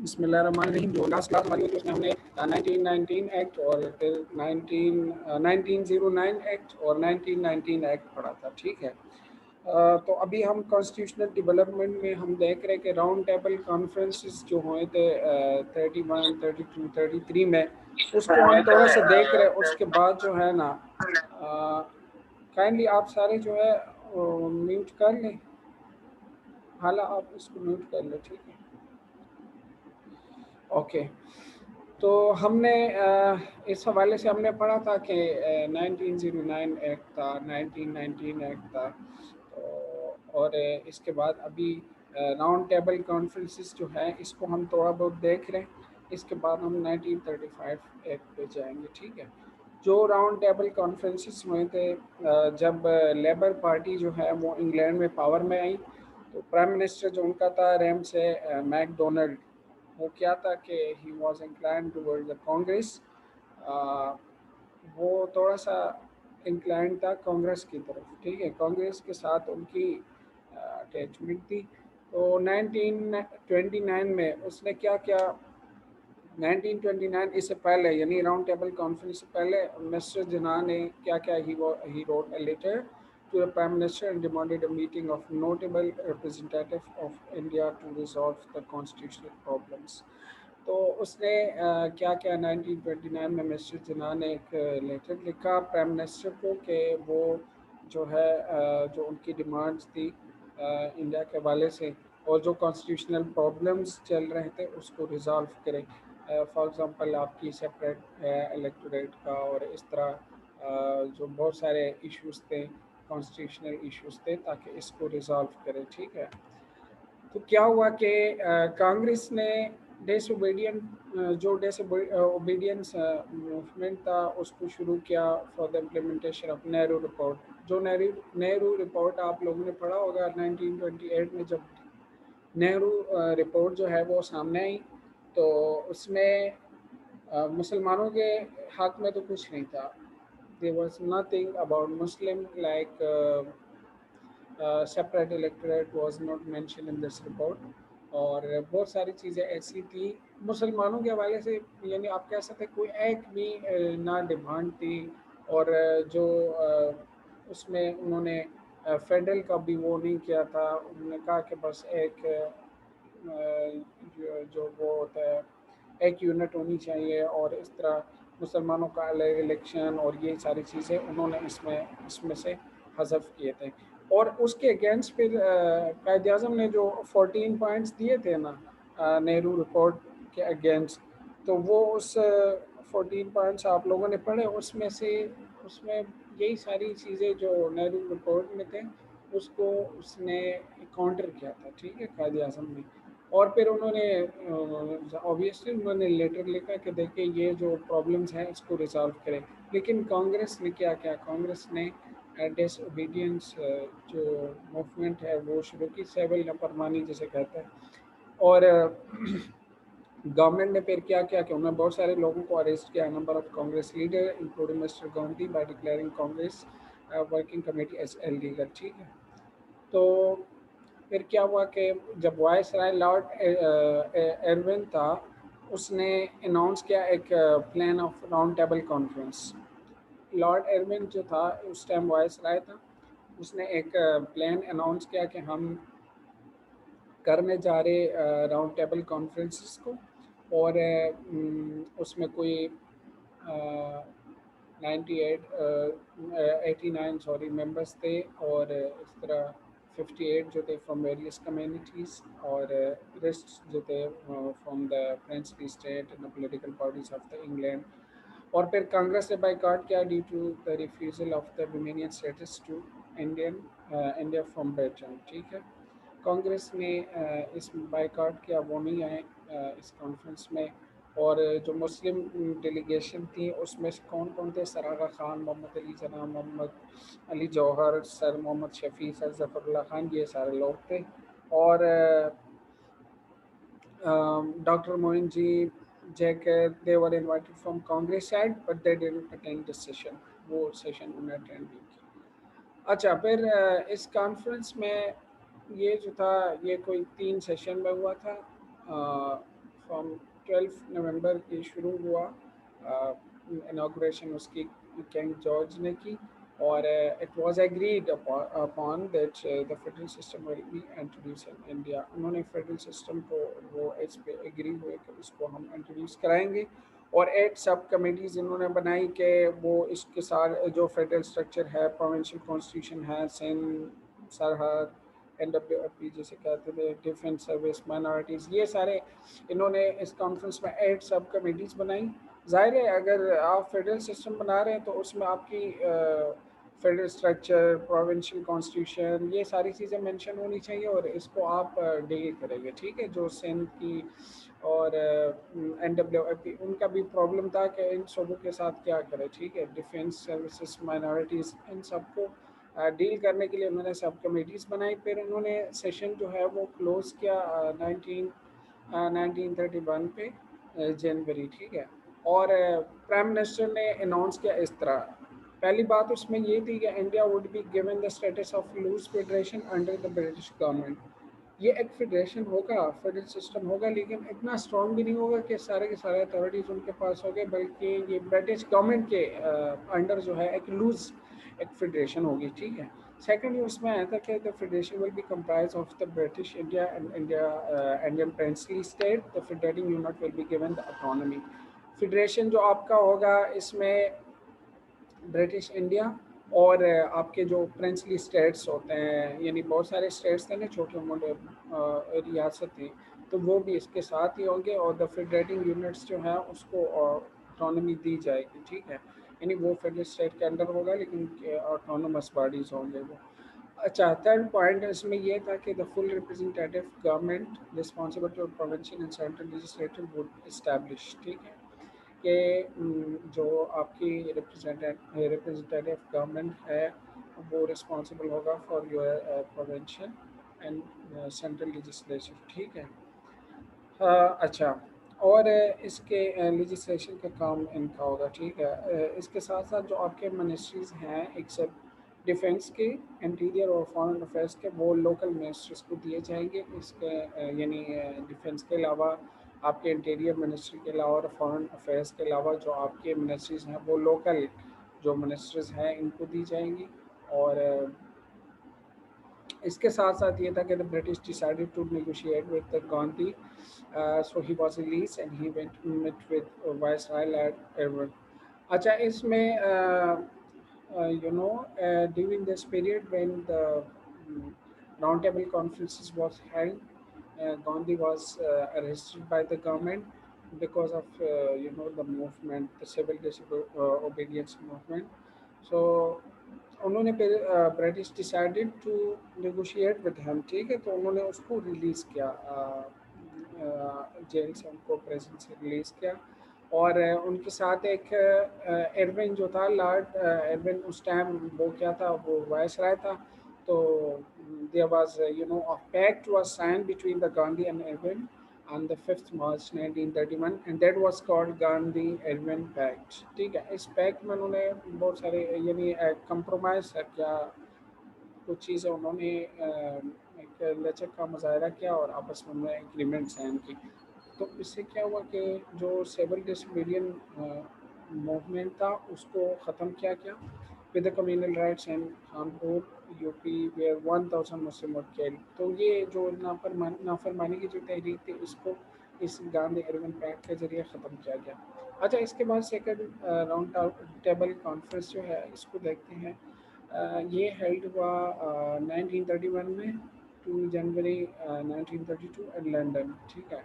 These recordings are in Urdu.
بسم اللہ الرحمن الرحیم. جو لاسٹ کلاس ہماری ہوئی تھی اس میں ہم نے 1919 ایکٹ اور پھر 1909 ایکٹ اور 1919 ایکٹ پڑھا تھا. ٹھیک ہے. تو ابھی ہم کانسٹیٹیوشنل ڈیولپمنٹ میں ہم دیکھ رہے کہ راؤنڈ ٹیبل کانفرنسز جو ہوئے تھے 31 32 33 میں, اس کو ہم تھوڑا سا دیکھ رہے. اس کے بعد جو ہے نا کائنڈلی آپ سارے جو ہے میوٹ کر لیں. حالا آپ اس کو میوٹ کر لیں. ٹھیک ہے. اوکے. تو ہم نے اس حوالے سے ہم نے پڑھا تھا کہ 1909 ایکٹ تھا, 1919 ایکٹ تھا. اور اس کے بعد ابھی راؤنڈ ٹیبل کانفرنسز جو ہے اس کو ہم تھوڑا بہت دیکھ رہے ہیں. اس کے بعد ہم 1935 ایکٹ پہ جائیں گے. ٹھیک ہے. جو راؤنڈ ٹیبل کانفرنسز ہوئے تھے جب لیبر پارٹی جو ہے وہ انگلینڈ میں پاور میں آئی, تو پرائم منسٹر جو ان کا تھا ریم سے میک ڈونلڈ, وہ کیا تھا کہ he was inclined toward the Congress. وہ تھوڑا سا انکلائن تھا کانگریس کی طرف. ٹھیک ہے. کانگریس کے ساتھ ان کی اٹیچمنٹ تھی. تو 1929 میں اس نے کیا کیا, 1929 اس سے پہلے یعنی راؤنڈ ٹیبل کانفرنس سے پہلے مسٹر جناح نے کیا کیا, he wrote a letter to the Prime Minister and demanded a meeting of notable representatives of India to resolve the constitutional problems. تو اس نے کیا کیا 1929 میں مسٹر جناح نے ایک لیٹر لکھا پرائم منسٹر کو کہ وہ جو ہے جو ان کی ڈیمانڈس تھی انڈیا کے حوالے سے اور جو کانسٹیٹیوشنل پرابلمس چل رہے تھے اس کو ریزالو کرے. فار ایگزامپل آپ کی سپریٹ الیکٹوریٹ کا اور اس طرح جو بہت سارے ایشوز تھے کانسٹیٹیوشنل ایشوز تھے تاکہ اس کو ریزالو کرے. ٹھیک ہے. تو کیا ہوا کہ کانگریس نے ڈیس اوبیڈینٹ جو ڈیس اوبیڈینس موومنٹ تھا اس کو شروع کیا for the implementation of Nehru report. جو نہرو رپورٹ آپ لوگوں نے پڑھا ہوگا 1928 میں جب نہرو رپورٹ جو ہے وہ سامنے آئی, تو اس میں مسلمانوں کے حق میں تو کچھ نہیں تھا. there was nothing about Muslim like separate electorate was not mentioned in this report. اور بہت ساری چیزیں ایسی تھیں مسلمانوں کے حوالے سے, یعنی آپ کہہ سکتے کوئی ایک بھی نہ ڈیمانڈ تھی. اور جو اس میں انہوں نے فیڈرل کا بھی وہ نہیں کیا تھا. انہوں نے کہا کہ بس ایک جو وہ ہوتا ہے ایک یونٹ ہونی چاہیے, اور اس طرح مسلمانوں کا الگ الیکشن اور یہ ساری چیزیں انہوں نے اس میں سے حذف کیے تھے. اور اس کے اگینسٹ پھر قائد اعظم نے جو 14 پوائنٹس دیے تھے نا نہرو رپورٹ کے اگینسٹ, تو وہ اس 14 پوائنٹس آپ لوگوں نے پڑھے. اس میں یہی ساری چیزیں جو نہرو رپورٹ میں تھے اس کو اس نے کاؤنٹر کیا تھا. ٹھیک ہے. قائد اعظم نے, اور پھر انہوں نے اوبیسلی انہوں نے لیٹر لکھا کہ دیکھیں یہ جو پرابلمس ہیں اس کو ریزالو کریں. لیکن کانگریس نے کیا کیا, کانگریس نے ڈیس اوبیڈینس جو موومنٹ ہے وہ شروع کی, سیول نافرمانی جسے کہتے ہیں. اور گورنمنٹ نے پھر کیا کیا کہ انہوں نے بہت سارے لوگوں کو اریسٹ کیا, number of Congress leader including Mr Gandhi by declaring Congress working committee as illegal. ٹھیک ہے. تو پھر کیا ہوا کہ جب وائس رائے لارڈ ایرون تھا اس نے اناؤنس کیا ایک plan of round table conference. Lord Aaron جو تھا اس ٹائم وائس رائے تھا, اس نے ایک پلان اناؤنس کیا کہ ہم کرنے جا رہے راؤنڈ ٹیبل کانفرنسز کو, اور اس میں کوئی 89 ممبرس تھے, اور اس طرح 58 جو تھے فرام ویریس کمیونٹیز, اور ریسٹ جو تھے from the princely state and political parties of the England. اور پھر کانگریس نے بائیکاٹ کیا due to the refusal of the dominion status to India from Britain. ٹھیک ہے. کانگریس نے اس بائیکاٹ کیا, وہ نہیں آئے اس کانفرنس میں. اور جو مسلم ڈیلیگیشن تھی اس میں کون کون تھے, سر آغا خان, محمد علی جناح, محمد علی جوہر, سر محمد شفیع, سر ظفر اللہ خان, یہ سارے لوگ تھے. اور doctor Mohan ji Jacob, they were invited from Congress side, but they didn't attend the session. وہ سیشن انہیں اٹینڈ نہیں کیا. اچھا, پھر اس کانفرنس میں یہ جو تھا یہ کوئی 3 سیشن میں ہوا تھا. فرام 12 نومبر کی شروع ہوا اناگوریشن اس کی کنگ جارج نے کی اور it was agreed upon that the federal system will be introduce in India. انہوں نے فیڈرل سسٹم کو وہ اس پہ ایگری ہوئے کہ اس کو ہم انٹروڈیوس کرائیں گے اور 8 سب کمیٹیز انہوں نے بنائی کہ وہ اس کے ساتھ جو فیڈرل اسٹرکچر ہے پروونشل کانسٹیٹیوشن ہے سندھ سرحد NWFP جسے کہتے تھے ڈیفنس سروس مائنورٹیز یہ سارے انہوں نے اس کانفرنس میں 8 سب کمیٹیز بنائیں. ظاہر ہے اگر آپ فیڈرل سسٹم بنا رہے ہیں تو اس میں آپ کی فیڈرل اسٹرکچر پروونشل کانسٹیٹیوشن یہ ساری چیزیں مینشن ہونی چاہیے اور اس کو آپ ڈیل کریں گے. ٹھیک ہے جو سندھ کی اور NWFP ان کا بھی پرابلم تھا کہ ان صوبوں کے ساتھ کیا کرے. ٹھیک ہے ڈیفینس سروسز مائنورٹیز ان سب کو ڈیل کرنے کے لیے انہوں نے سب کمیٹیز بنائی. پھر انہوں نے سیشن جو ہے وہ کلوز کیا 1931 پہ جنوری. ٹھیک ہے اور پرائم منسٹر نے اناؤنس کیا اس طرح. پہلی بات اس میں یہ تھی کہ India would be given the status of loose federation under the British government. یہ ایک فیڈریشن ہوگا فیڈرل سسٹم ہوگا لیکن اتنا اسٹرانگ بھی نہیں ہوگا کہ سارے کے سارے اتھارٹیز ان کے پاس ہو گئے بلکہ یہ برٹش گورنمنٹ کے انڈر جو ہے ایک لوز ایک فیڈریشن ہوگی. ٹھیک ہے سیکنڈ اس میں آیا تھا کہ the federation will be comprise of the British India and Indian princely state. The federating unit will be given the economy. Federation جو آپ کا ہوگا اس میں برٹش انڈیا اور آپ کے جو پرنسلی اسٹیٹس ہوتے ہیں یعنی بہت سارے اسٹیٹس تھے نا چھوٹے موٹے ریاستیں تو وہ بھی اس کے ساتھ ہی ہوں گے اور دا فیڈریٹنگ یونٹس جو ہیں اس کو آٹونومی دی جائے گی. ٹھیک ہے یعنی وہ فیڈرل اسٹیٹ کے انڈر ہوگا لیکن آٹونومس باڈیز ہوں گے وہ. اچھا تھرڈ پوائنٹ اس میں یہ تھا کہ the full representative government responsible to provincial and central legislature would establish. ٹھیک ہے کہ جو آپ کی ریپرزنٹیٹیو گورنمنٹ ہے وہ رسپانسبل ہوگا for your provincial and central legislation. ٹھیک ہے اچھا اور اس کے لیجسلیشن کا کام ان کا ہوگا. ٹھیک ہے اس کے ساتھ ساتھ جو آپ کے منسٹریز ہیں ایکسیپٹ ڈیفنس کے انٹیریئر اور فارن افیئرس کے وہ لوکل منسٹریز کو دیے جائیں گے. اس کے یعنی ڈیفنس کے علاوہ آپ کے انٹیریئر منسٹری کے علاوہ اور فارن افیئرس کے علاوہ جو آپ کے منسٹریز ہیں وہ لوکل جو منسٹریز ہیں ان کو دی جائیں گی. اور اس کے ساتھ ساتھ یہ تھا کہ the British decided to negotiate with the Gandhi, so he was released and he went to meet with Viceroy Lord Irwin. اچھا اس میں during this period when the round table conferences was held, Gandhi was arrested by the government because of the movement, the civil disobedience movement. So انہوں نے پھر British decided to negotiate with him. ٹھیک ہے تو انہوں نے اس کو ریلیز کیا جیل سے ان کو پریزن سے ریلیز کیا اور ان کے ساتھ ایک ایروین جو تھا لارڈ ایروین اس ٹائم وہ کیا تھا وہ وائس رائے تھا. تو there was a pact was signed between the Gandhi and Irwin on the 5th March 1931 and that was called Gandhi-Irwin Pact. ٹھیک ہے اس پیکٹ میں انہوں نے بہت سارے یعنی کمپرومائز کیا کچھ چیزیں انہوں نے ایک لچک کا مظاہرہ کیا اور آپس میں انہوں نے ایگریمنٹ سائن کی. تو اس سے کیا ہوا کہ جو سیول ڈسوبیڈین موومنٹ تھا اس کو ختم کیا گیا with the communal rights and Kanpur UP where 1000 Muslim were killed. تو یہ جو نافرمانی کی جو تحریک تھی اس کو اس گاندھی ایروین پیکٹ کے ذریعے ختم کیا گیا. اچھا اس کے بعد سیکنڈ راؤنڈ ٹیبل کانفرنس جو ہے اس کو دیکھتے ہیں. یہ ہیلڈ ہوا 1931 میں 2 جنوری 1932 in لنڈن. ٹھیک ہے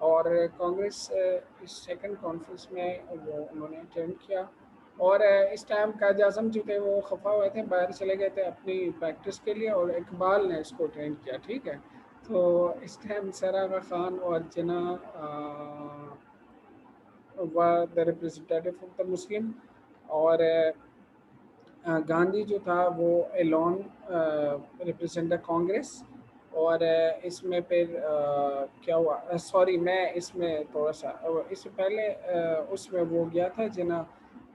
اور کانگریس اس سیکنڈ کانفرنس میں وہ انہوں نے اٹینڈ کیا اور اس ٹائم قائد اعظم جو تھے وہ خفا ہوئے تھے باہر چلے گئے تھے اپنی پریکٹس کے لیے اور اقبال نے اس کو اٹینڈ کیا. ٹھیک ہے تو اس ٹائم سر آغا خان اور جناح were the representative of the Muslim اور گاندھی جو تھا وہ alone represent the کانگریس. اور اس میں پھر کیا ہوا سوری میں اس میں تھوڑا سا اس سے پہلے اس میں وہ گیا تھا جناح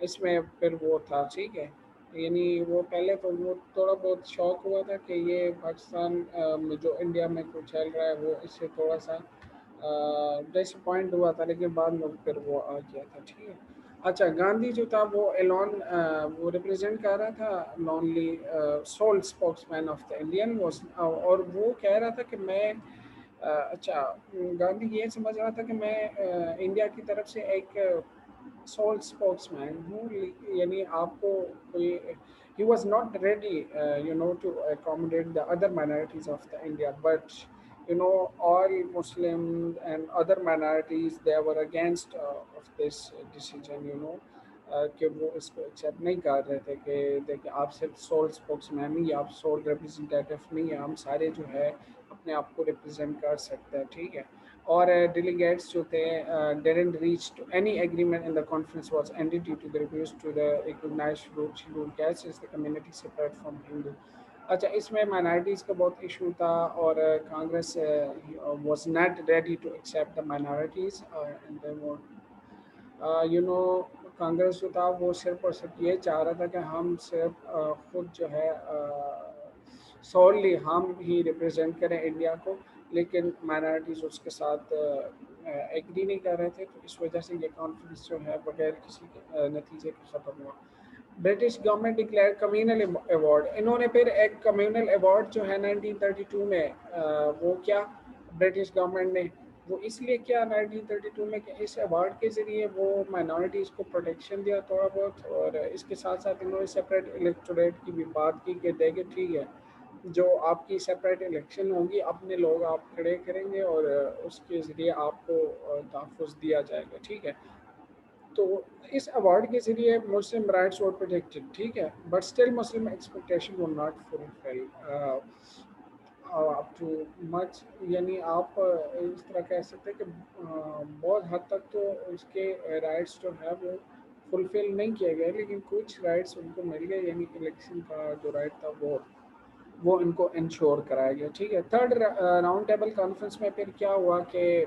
اس میں پھر وہ تھا. ٹھیک ہے یعنی وہ پہلے تو وہ تھوڑا بہت شوق ہوا تھا کہ یہ پاکستان میں جو انڈیا میں کچھ چل رہا ہے وہ اس سے تھوڑا سا ڈس پوائنٹ ہوا تھا لیکن بعد میں پھر وہ آ گیا تھا ٹھیک ہے. اچھا گاندھی جو تھا وہ ایلون وہ ریپرزینٹ کر رہا تھا lonely sole spokesman of the Indian اور وہ کہہ رہا تھا کہ میں اچھا گاندھی یہ سمجھ رہا تھا کہ میں انڈیا کی طرف سے ایک سول اسپوکس مین ہوں یعنی آپ کو کوئی he was not ready to accommodate the other minorities of the India, but all Muslims and other minorities they were against of this decision. کہ وہ اس کو ایکسیپٹ نہیں کر رہے تھے کہ دیکھیں آپ صرف سول اسپوکس مین نہیں آپ سول ریپرزنٹیٹیو نہیں ہیں ہم سارے جو ہے اپنے آپ کو ریپرزینٹ کر سکتے ہیں ٹھیک ہے. اور ڈیلیگیٹس جو تھے didn't reach to any agreement in the conference was ended due to the refuse to the recognized rule caste is the community separate from Hindu. اچھا اس میں مائنارٹیز کا بہت ایشو تھا اور Congress was not ready to accept the minorities and you know Congress جو تھا وہ صرف اور صرف یہ چاہ رہا تھا کہ ہم صرف خود جو ہے سوللی ہم ہی ریپرزینٹ کریں انڈیا کو لیکن مائنارٹیز اس کے ساتھ ایگری نہیں کر رہے تھے تو اس وجہ سے یہ کانفرنس جو ہے بغیر کسی نتیجے کے ختم ہوا. British government declare communal award انہوں نے پھر ایک کمیونل ایوارڈ جو ہے 1932 میں وہ کیا برٹش گورنمنٹ نے وہ اس لیے کیا 1932 میں کہ اس ایوارڈ کے ذریعے وہ مائنارٹیز کو پروٹیکشن دیا تھوڑا بہت اور اس کے ساتھ ساتھ انہوں نے سپریٹ الیکٹوریٹ کی بھی بات کی کہ دیکھیں ٹھیک ہے جو آپ کی سپریٹ الیکشن ہوگی اپنے لوگ آپ کھڑے کریں گے اور اس کے ذریعے آپ کو تحفظ دیا جائے گا ٹھیک ہے. تو اس ایوارڈ کے ذریعے مسلم رائٹس اور پروٹیکٹڈ ٹھیک ہے but still Muslim expectation were not fulfil up too much یعنی آپ اس طرح کہہ سکتے ہیں کہ بہت حد تک تو اس کے رائٹس جو ہے وہ فلفل نہیں کیے گئے لیکن کچھ رائٹس ان کو مل گئے یعنی الیکشن کا جو رائٹ تھا وہ ان کو انشور کرایا گیا ٹھیک ہے. تھرڈ راؤنڈ ٹیبل کانفرنس میں پھر کیا ہوا کہ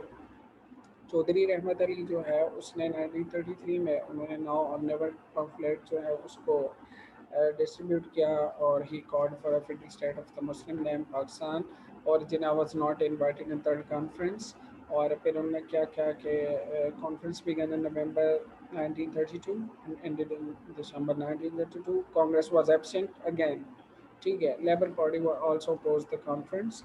چودھری رحمت علی جو ہے اس نے 1933 میں انہوں نے ناؤ اور نیور پمفلیٹ جو ہے اس کو ڈسٹریبیوٹ کیا اور he called for federal state of the Muslim name Pakistan اور Jinnah was not invited in third conference. اور پھر انہوں نے کیا کیا کہ conference began in November 1932 and ended in December 1932. Congress was absent again. ٹھیک ہے labour party also oppose the conference.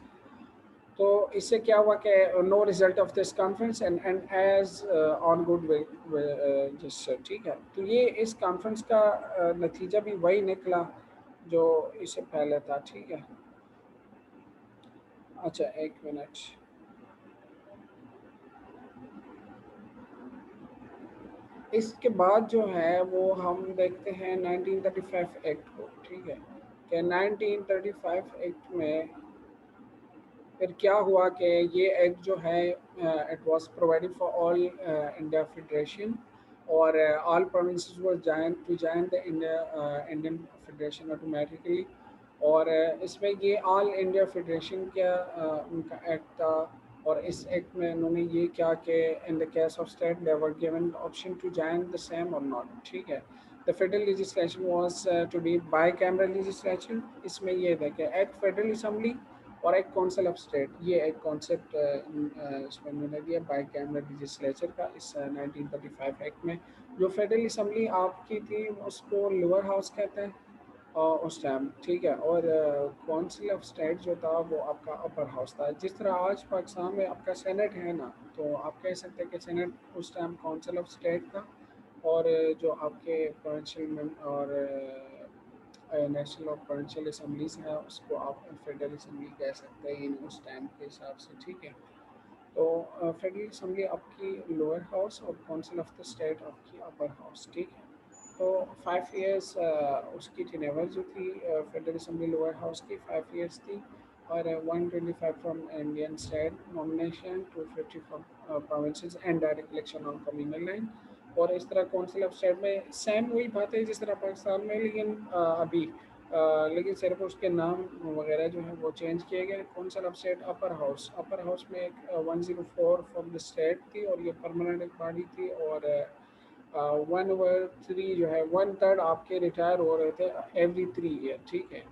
تو اس سے کیا ہوا کہ no result of this conference and as on good جس ٹھیک ہے. تو یہ اس کانفرنس کا نتیجہ بھی وہی نکلا جو اس سے پہلے تھا ٹھیک ہے. اچھا ایک منٹ اس کے بعد جو ہے وہ ہم دیکھتے ہیں 1935 ایکٹ کو ٹھیک ہے کہ 1935 ایکٹ میں پھر کیا ہوا کہ یہ ایکٹ جو ہے it was providing for all India federation اور all provinces was join to join the Indian federation automatically. اور اس میں یہ آل انڈیا فیڈریشن کا ان کا ایکٹ تھا اور اس ایکٹ میں انہوں نے یہ کیا کہ in the case of state they were given option to join the same اور ناٹ ٹھیک ہے. The federal legislation was to be bicameral legislation. اس میں یہ تھا کہ ایک فیڈرل اسمبلی اور ایک کونسل آف اسٹیٹ یہ ایک کانسیپٹ اس میں انہوں نے دیا بائی کیمرل لیجسلیچر کا اس 1935 ایکٹ میں. جو فیڈرل اسمبلی آپ کی تھی اس کو لوور ہاؤس کہتے ہیں اس ٹائم ٹھیک ہے اور کونسل آف اسٹیٹ جو تھا وہ آپ کا اپر ہاؤس تھا. جس طرح آج پاکستان میں آپ کا سینٹ ہے نا تو آپ کہہ سکتے ہیں کہ سینٹ اس ٹائم کونسل آف اسٹیٹ تھا اور جو آپ کے پروونشل اور نیشنل اور پروونشل اسمبلیز ہیں اس کو آپ فیڈرل اسمبلی کہہ سکتے ہیں اس ٹائم کے حساب سے ٹھیک ہے. تو فیڈرل اسمبلی آپ کی لوور ہاؤس اور کونسل آف دا اسٹیٹ آپ کی اپر ہاؤس ٹھیک ہے. تو 5 ایئرس اس کی ٹینیور جو تھی فیڈرل اسمبلی لوور ہاؤس کی 5 ایئرس تھی اور 125 from Indian state nomination 250 from provinces and direct election on communal line. اور اس طرح کونسل آف اسٹیٹ میں سیم وہی بات ہے جس طرح پاکستان میں لیکن ابھی لیکن صرف اس کے نام وغیرہ جو ہیں وہ چینج کیے گئے. Council of state upper house میں ایک 104 فرام دا اسٹیٹ تھی اور یہ پرماننٹ ایک باڈی تھی اور 1/3 جو ہے 1/3 آپ کے ریٹائر ہو رہے تھے ایوری 3 ایئر ٹھیک ہے.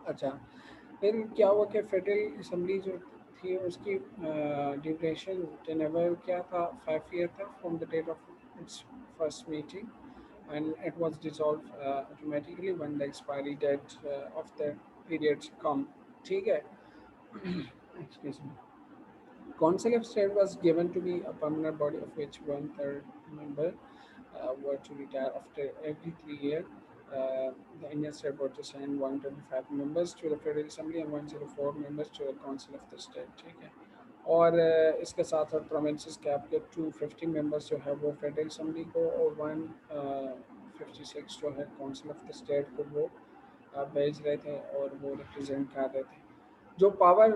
اچھا پھر کیا ہوا کہ فیڈرل اسمبلی جو تھی اس کی ڈیوریشن ٹینیور کیا تھا 5 ایئر تھا from the date of its first meeting and it was dissolve automatically when the expiry date of the periods come ٹھیک ہے Excuse me. Council of State was given to be a permanent body of which one-third member were to retire after every 3 years. The Indian State Board to send 125 members to the Federal Assembly and 104 members to the Council of the State. ٹھیک ہے اور اس کے ساتھ ساتھ پروونسز کے آپ کے 250 ممبرس جو ہے وہ فیڈرل اسمبلی کو اور 156 جو ہے کونسل آف دا اسٹیٹ کو وہ بھیج رہے تھے اور وہ ریپرزینٹ کر رہے تھے جو پاور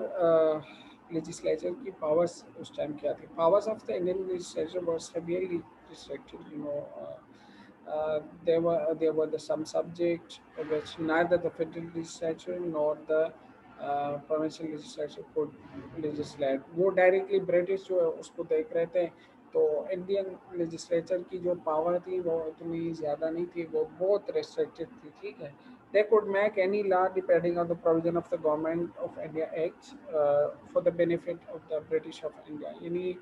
لیجسلیچر کی پاورس اس ٹائم کیا تھی powers of the Indian legislature was severely restricted there were some subjects which neither the federal legislature nor the provincial legislature could legislate وہ ڈائریکٹلی برٹش جو ہے اس کو دیکھ رہے تھے تو انڈین لیجسلیچر کی جو پاور تھی وہ اتنی زیادہ نہیں تھی وہ بہت ریسٹرکٹڈ تھی ٹھیک ہے they could make any law depending on the provision of the Government of India Act for the benefit of the British of India یعنی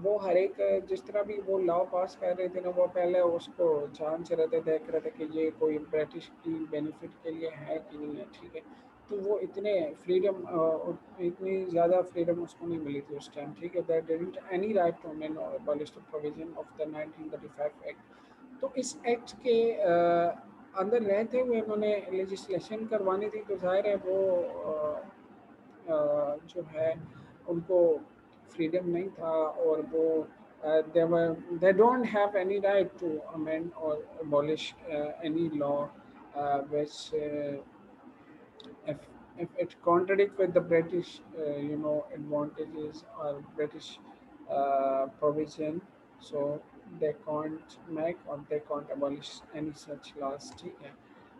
وہ ہر ایک جس طرح بھی وہ لا پاس کر رہے تھے نا وہ پہلے اس کو جانچ رہے تھے دیکھ رہے تھے کہ یہ کوئی برٹش کی بینیفٹ کے لیے ہے کہ نہیں ہے ٹھیک ہے تو وہ اتنے فریڈم اتنی زیادہ فریڈم اس کو نہیں ملی تھی اس ٹائم ٹھیک ہے that didn't any right to amend or abolish the provision of the 1935 act تو اس ایکٹ کے اندر رہتے ہوئے انہوں نے لیجسلیشن کروانی تھی تو ظاہر ہے وہ جو ہے ان کو فریڈم نہیں تھا اور وہ they don't have any right to amend or abolish any law which if it contradict with the British advantages or British provision so they can't make or they can't abolish any such laws ٹھیک ہے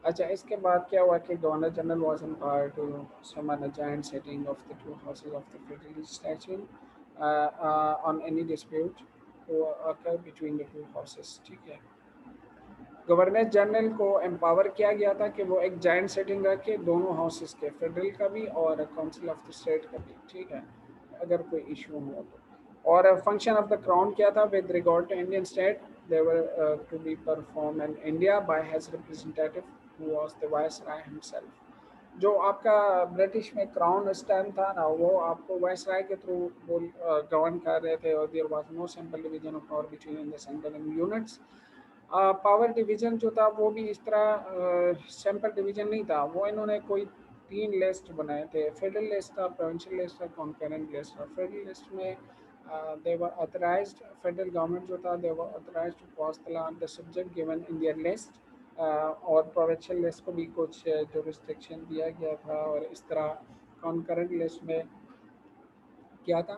اچھا اس کے بعد کیا ہوا کہ governor general was empowered to summon a joint sitting of the two houses of the federal legislature on any dispute to occur between the two houses ٹھیک ہے گورنر جنرل کو امپاور کیا گیا تھا کہ وہ ایک جائنٹ سیٹنگ رکھ کے دونوں ہاؤسز کے فیڈرل کا بھی اور کونسل آف دا اسٹیٹ کا بھی ٹھیک ہے اگر کوئی ایشو ہو تو اور فنکشن آف دا کراؤن کیا تھا with regard to Indian state they were to be performed in India by his representative who was the viceroy himself جو آپ کا برٹش میں کراؤن اس ٹائم تھا نا وہ آپ کو وائس رائے کے تھرو وہ گورن کر رہے تھے اور there was no simple division of power between the central units power division جو تھا وہ بھی اس طرح سمپل ڈویژن نہیں تھا وہ انہوں نے کوئی 3 لسٹ بنائے تھے فیڈرل لسٹ تھا پروونشل لسٹ تھا کانکرنٹ لسٹ تھا فیڈرل لسٹ میں they were authorized federal government جو تھا they were authorized to pass the law on the subject given in their list اور provincial list کو بھی کچھ jurisdiction دیا گیا تھا اور اس طرح concurrent list میں کیا تھا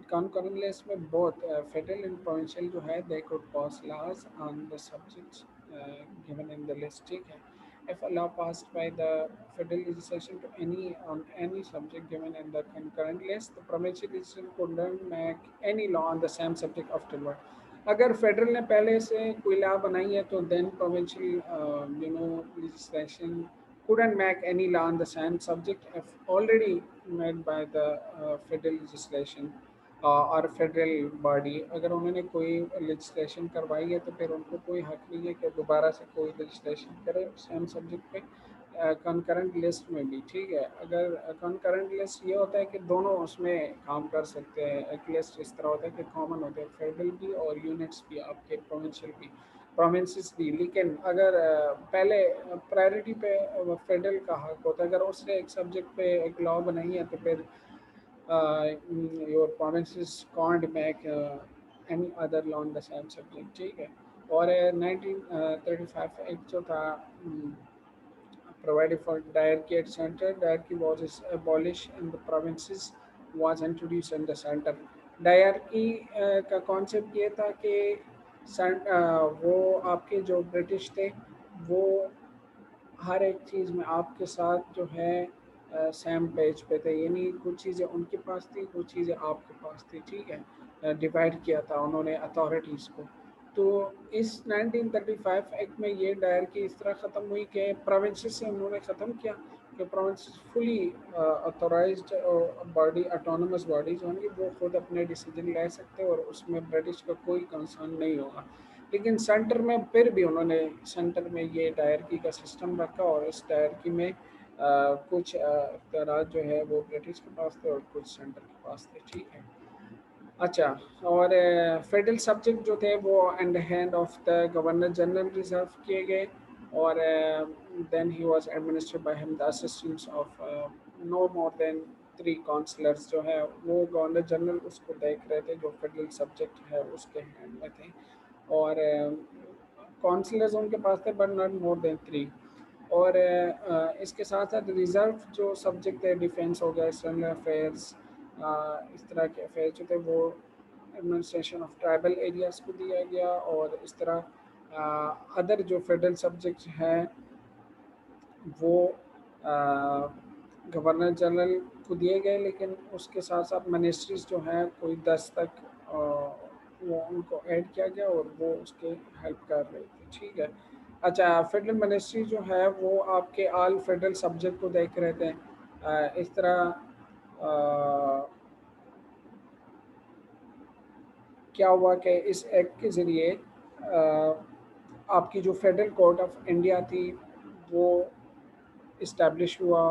concurrent list میں both federal and provincial جو ہے they could pass laws on the subjects given in the list ٹھیک ہے if a law passed by the federal legislation to any subject given in the concurrent list, the provincial legislation could not make any law on the same subject afterward. اگر فیڈرل نے پہلے سے کوئی لا بنائی ہے تو دین provincial legislation couldn't make any law on the same subject if already made by the federal legislation اور فیڈرل باڈی اگر انہوں نے کوئی لیجسلیشن کروائی ہے تو پھر ان کو کوئی حق نہیں ہے کہ دوبارہ سے کوئی لیجسلیشن کرے سیم سبجیکٹ پہ کنکرنٹ لسٹ میں بھی ٹھیک ہے اگر کنکرنٹ لسٹ یہ ہوتا ہے کہ دونوں اس میں کام کر سکتے ہیں ایک لسٹ اس طرح ہوتا ہے کہ کامن ہوتے ہیں فیڈرل بھی اور یونٹس بھی آپ کے پروونشل بھی پروونسز بھی لیکن اگر پہلے پرائرٹی پہ فیڈرل کا حق ہوتا ہے اگر اس نے ایک سبجیکٹ پہ ایک لاء بنائی ہے تو پھر your provinces can't make any other law on the same subject ٹھیک ہے اور 1935 ایک جو تھا provided for diarchy at center diarchy was abolished in the provinces was introduced in the center diarchy کا کانسیپٹ یہ تھا کہ وہ آپ کے جو برٹش تھے وہ ہر ایک چیز میں آپ کے ساتھ جو ہے سیم پیج پہ تھے یعنی کچھ چیزیں ان کے پاس تھی کچھ چیزیں آپ کے پاس تھی ٹھیک ہے ڈیوائڈ کیا تھا انہوں نے اتھارٹیز کو تو اس 1935 ایکٹ میں یہ ڈائر کی اس طرح ختم ہوئی کہ پروونسز سے انہوں نے ختم کیا کہ پروونس فلی اتھورائزڈ باڈی اٹونومس باڈیز ہوں گی، وہ خود اپنے ڈیسیجن لے سکتے اور اس میں برٹش کا کوئی کنسرن نہیں ہوگا. لیکن سینٹر میں پھر بھی انہوں نے سینٹر میں یہ ڈائرکی کا سسٹم رکھا، اور اس ڈائرکی میں کچھ اختیارات جو ہے وہ برٹش کے پاس تھے اور کچھ سینٹر کے پاس تھے. ٹھیک ہے. اچھا. اور فیڈرل سبجیکٹ جو تھے وہ and hand of the governor general reserve کیے گئے، اور then he was administered by him the assistance of no more than 3 councillors جو ہے وہ گورنر جنرل اس کو دیکھ رہے تھے جو فیڈرل سبجیکٹ ہے اس کے ہینڈ میں تھے، اور کونسلرز ان کے پاس تھے بٹ ناٹ مور دین 3. اور اس کے ساتھ ساتھ ریزرو جو سبجیکٹ ہے ڈیفینس ہو گیا، ایکسٹرنل افیئرس، اس طرح کے افیئر جو تھے وہ ایڈمنسٹریشن آف ٹرائبل ایریاز کو دیا گیا، اور اس طرح ادر جو فیڈرل سبجیکٹس ہیں وہ گورنر جنرل کو دیے گئے، لیکن اس کے ساتھ ساتھ منسٹریز جو ہیں کوئی 10 تک وہ ان کو ایڈ کیا گیا اور وہ اس کے ہیلپ کر رہی تھی. ٹھیک ہے. اچھا. فیڈرل منسٹری جو ہے وہ آپ کے آل فیڈرل سبجیکٹ کو دیکھ رہے تھے. اس طرح کیا ہوا کہ اس ایکٹ کے ذریعے آ، آپ کی جو فیڈرل کورٹ آف انڈیا تھی وہ اسٹیبلش ہوا،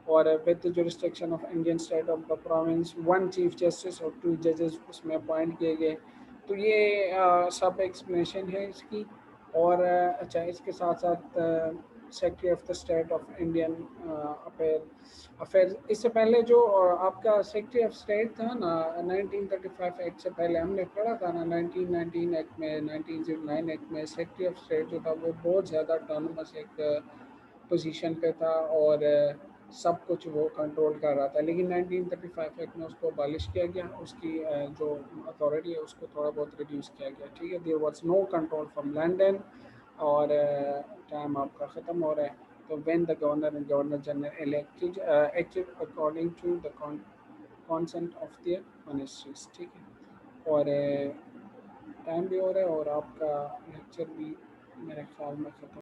اور with jurisdiction of Indian state of the province 1 chief justice اور 2 ججز اس میں اپوائنٹ کیے گئے. تو یہ سب ایکسپلینیشن ہے اس کی. اور اچھا. اس کے ساتھ ساتھ secretary of the state of Indian affair اس سے پہلے جو آپ کا سیکرٹری آف اسٹیٹ تھا نا 1935 ایکٹ سے پہلے ہم نے پڑھا تھا نا 1919 ایکٹ میں 1909 ایکٹ میں سیکرٹری آف اسٹیٹ جو تھا وہ بہت زیادہ اٹانومس ایک پوزیشن پہ تھا، اور سب کچھ وہ کنٹرول کر رہا تھا. لیکن 1935 ایکٹ میں اس کو abolish کیا گیا، اس کی جو اتھارٹی ہے اس کو تھوڑا بہت ریڈیوس کیا گیا. ٹھیک ہے. There was no control from London. اور ٹائم آپ کا ختم ہو رہا ہے. تو when the governor and governor general elected acted according to the consent of their ministries. ٹھیک ہے. اور ٹائم بھی ہو رہا ہے اور آپ کا لیکچر بھی میرے خیال میں ختم